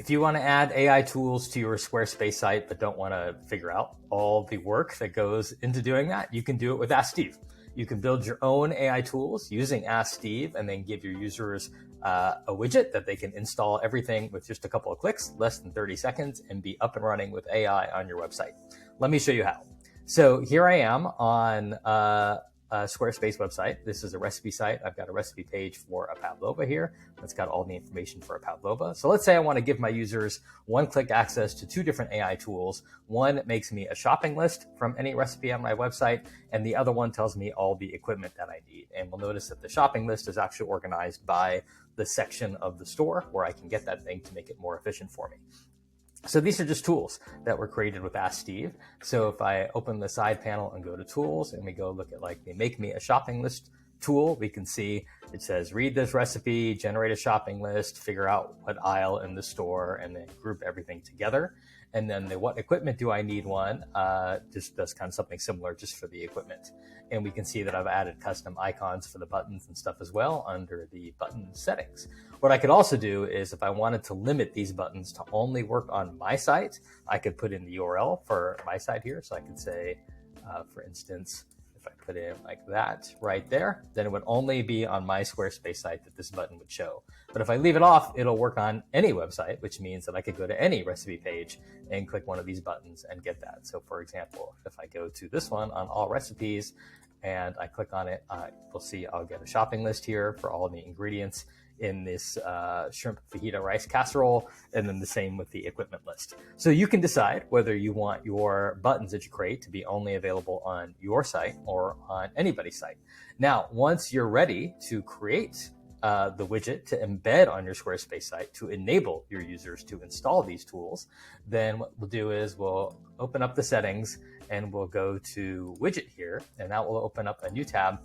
If you want to add AI tools to your Squarespace site but don't want to figure out all the work that goes into doing that, you can do it with Ask Steve. You can build your own AI tools using Ask Steve and then give your users a widget that they can install everything with just a couple of clicks, less than 30 seconds, and be up and running with AI on your website. Let me show you how. So here I am on a Squarespace website. This is a recipe site. I've got a recipe page for a pavlova here. That's got all the information for a pavlova. So let's say I want to give my users one-click access to two different AI tools. One makes me a shopping list from any recipe on my website, and the other one tells me all the equipment that I need. And we'll notice that the shopping list is actually organized by the section of the store where I can get that thing to make it more efficient for me. So these are just tools that were created with Ask Steve. So if I open the side panel and go to tools and we go look at like the make me a shopping list tool, we can see it says read this recipe, generate a shopping list, figure out what aisle in the store, and then group everything together. And then the what equipment do I need one just does kind of something similar just for the equipment. And we can see that I've added custom icons for the buttons and stuff as well under the button settings. What I could also do is if I wanted to limit these buttons to only work on my site, I could put in the URL for my site here. So I could say, for instance, if I put in like that right there, then it would only be on my Squarespace site that this button would show. But if I leave it off, it'll work on any website, which means that I could go to any recipe page and click one of these buttons and get that. So for example, if I go to this one on all recipes and I click on it, we'll see I'll get a shopping list here for all the ingredients in this shrimp fajita rice casserole, and then the same with the equipment list. So you can decide whether you want your buttons that you create to be only available on your site or on anybody's site. Now, once you're ready to create the widget to embed on your Squarespace site to enable your users to install these tools, then what we'll do is we'll open up the settings and we'll go to widget here, and that will open up a new tab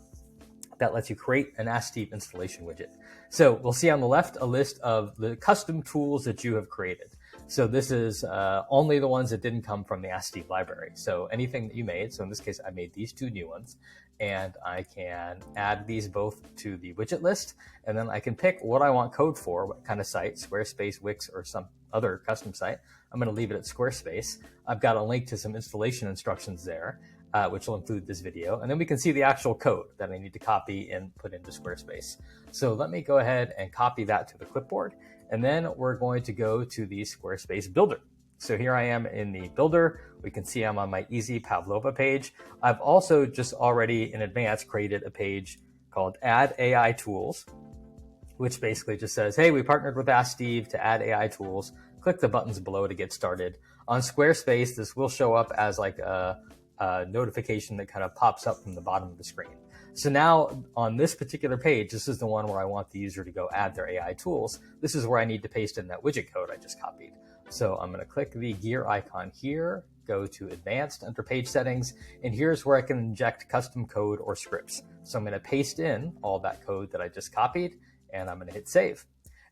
that lets you create an Ask Steve installation widget. So we'll see on the left a list of the custom tools that you have created. So this is only the ones that didn't come from the Ask Steve library. So anything that you made, so in this case, I made these two new ones, and I can add these both to the widget list, and then I can pick what I want code for, what kind of site, Squarespace, Wix, or some other custom site. I'm gonna leave it at Squarespace. I've got a link to some installation instructions there, which will include this video. And then we can see the actual code that I need to copy and put into Squarespace. So let me go ahead and copy that to the clipboard. And then we're going to go to the Squarespace builder. So here I am in the builder. We can see I'm on my Easy Pavlova page. I've also just already in advance created a page called Add AI Tools, which basically just says, hey, we partnered with Ask Steve to add AI tools. Click the buttons below to get started. On Squarespace, this will show up as like a notification that kind of pops up from the bottom of the screen. So now on this particular page, this is the one where I want the user to go add their AI tools. This is where I need to paste in that widget code I just copied. So I'm going to click the gear icon here, go to advanced under page settings, and here's where I can inject custom code or scripts. So I'm going to paste in all that code that I just copied, and I'm going to hit save.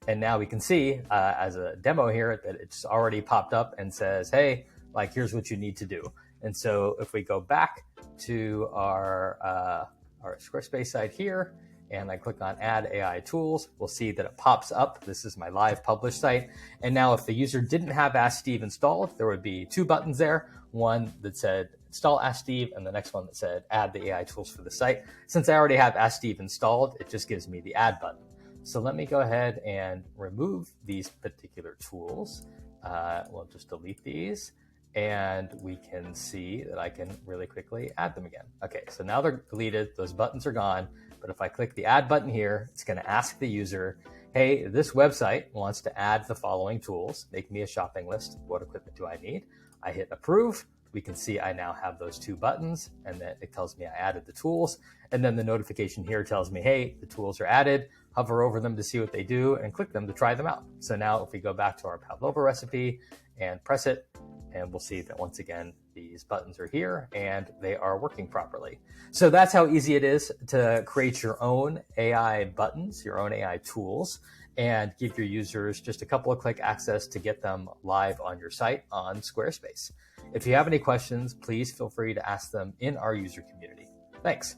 And now we can see as a demo here that it's already popped up and says, hey, like here's what you need to do. And so if we go back to our Squarespace site here, and I click on Add AI Tools, we'll see that it pops up. This is my live published site. And now if the user didn't have Ask Steve installed, there would be two buttons there, one that said Install Ask Steve, and the next one that said Add the AI Tools for the site. Since I already have Ask Steve installed, it just gives me the Add button. So let me go ahead and remove these particular tools. We'll just delete these. And we can see that I can really quickly add them again. Okay, so now they're deleted, those buttons are gone, but if I click the add button here, it's gonna ask the user, hey, this website wants to add the following tools, make me a shopping list, what equipment do I need? I hit approve, we can see I now have those two buttons, and then it tells me I added the tools, and then the notification here tells me, hey, the tools are added, hover over them to see what they do, and click them to try them out. So now if we go back to our pavlova recipe and press it, and we'll see that once again, these buttons are here and they are working properly. So that's how easy it is to create your own AI buttons, your own AI tools, and give your users just a couple of click access to get them live on your site on Squarespace. If you have any questions, please feel free to ask them in our user community. Thanks.